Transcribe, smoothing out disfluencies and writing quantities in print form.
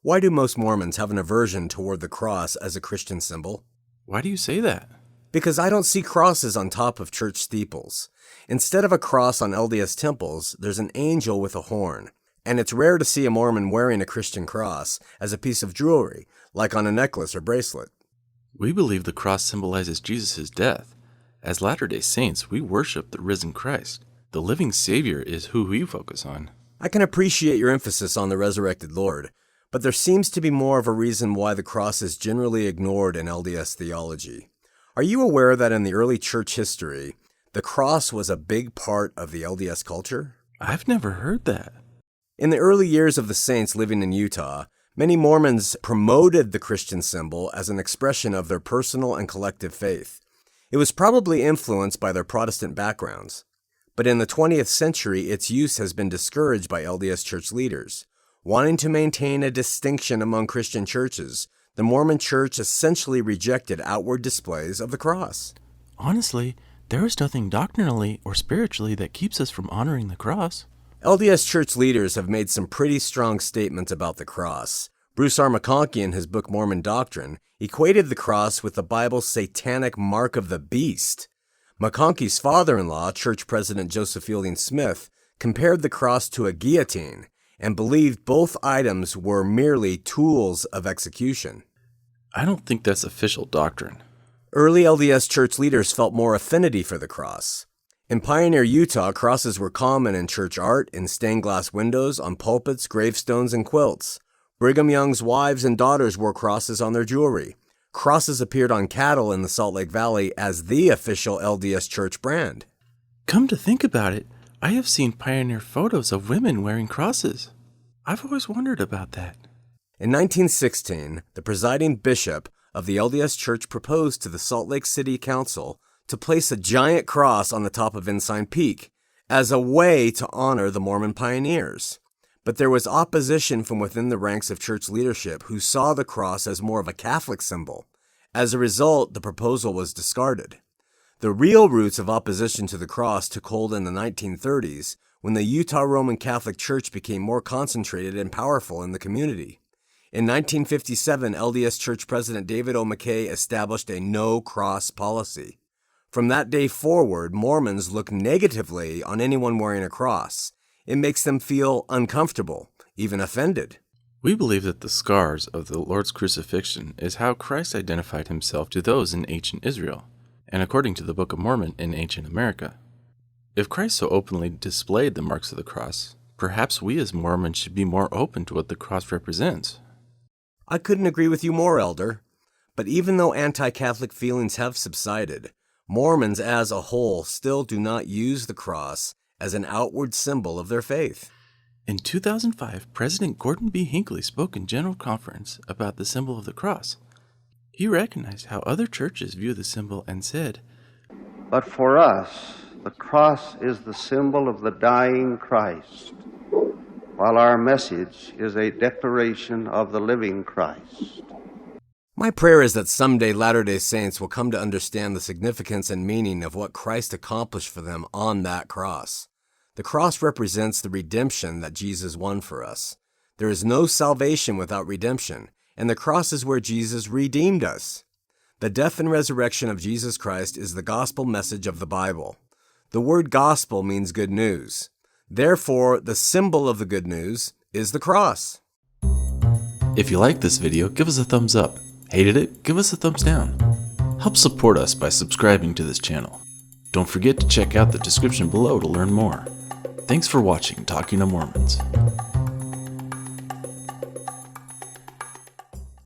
Why do most Mormons have an aversion toward the cross as a Christian symbol? Why do you say that? Because I don't see crosses on top of church steeples. Instead of a cross on LDS temples, there's an angel with a horn. And it's rare to see a Mormon wearing a Christian cross as a piece of jewelry, like on a necklace or bracelet. We believe the cross symbolizes Jesus' death. As Latter-day Saints, we worship the risen Christ. The living Savior is who we focus on. I can appreciate your emphasis on the resurrected Lord, but there seems to be more of a reason why the cross is generally ignored in LDS theology. Are you aware that in the early church history, the cross was a big part of the LDS culture? I've never heard that. In the early years of the saints living in Utah, many Mormons promoted the Christian symbol as an expression of their personal and collective faith. It was probably influenced by their Protestant backgrounds. But in the 20th century, its use has been discouraged by LDS church leaders. Wanting to maintain a distinction among Christian churches, the Mormon Church essentially rejected outward displays of the cross. Honestly, there is nothing doctrinally or spiritually that keeps us from honoring the cross. LDS church leaders have made some pretty strong statements about the cross. Bruce R. McConkie, in his book Mormon Doctrine, equated the cross with the Bible's satanic mark of the beast. McConkie's father-in-law, church president Joseph Fielding Smith, compared the cross to a guillotine and believed both items were merely tools of execution. I don't think that's official doctrine. Early LDS church leaders felt more affinity for the cross. In Pioneer, Utah, crosses were common in church art, in stained glass windows, on pulpits, gravestones, and quilts. Brigham Young's wives and daughters wore crosses on their jewelry. Crosses appeared on cattle in the Salt Lake Valley as the official LDS church brand. Come to think about it, I have seen Pioneer photos of women wearing crosses. I've always wondered about that. In 1916, the presiding bishop of the LDS Church proposed to the Salt Lake City Council to place a giant cross on the top of Ensign Peak as a way to honor the Mormon pioneers. But there was opposition from within the ranks of church leadership who saw the cross as more of a Catholic symbol. As a result, the proposal was discarded. The real roots of opposition to the cross took hold in the 1930s when the Utah Roman Catholic Church became more concentrated and powerful in the community. In 1957, LDS Church President David O. McKay established a no-cross policy. From that day forward, Mormons look negatively on anyone wearing a cross. It makes them feel uncomfortable, even offended. We believe that the scars of the Lord's crucifixion is how Christ identified himself to those in ancient Israel, and according to the Book of Mormon in ancient America. If Christ so openly displayed the marks of the cross, perhaps we as Mormons should be more open to what the cross represents. I couldn't agree with you more, Elder. But even though anti-Catholic feelings have subsided, Mormons as a whole still do not use the cross as an outward symbol of their faith. In 2005, President Gordon B. Hinckley spoke in General Conference about the symbol of the cross. He recognized how other churches view the symbol and said, "But for us, the cross is the symbol of the dying Christ, while our message is a declaration of the living Christ." My prayer is that someday Latter-day Saints will come to understand the significance and meaning of what Christ accomplished for them on that cross. The cross represents the redemption that Jesus won for us. There is no salvation without redemption, and the cross is where Jesus redeemed us. The death and resurrection of Jesus Christ is the gospel message of the Bible. The word gospel means good news. Therefore, the symbol of the good news is the cross. If you liked this video, give us a thumbs up. Hated it? Give us a thumbs down. Help support us by subscribing to this channel. Don't forget to check out the description below to learn more. Thanks for watching Talking to Mormons.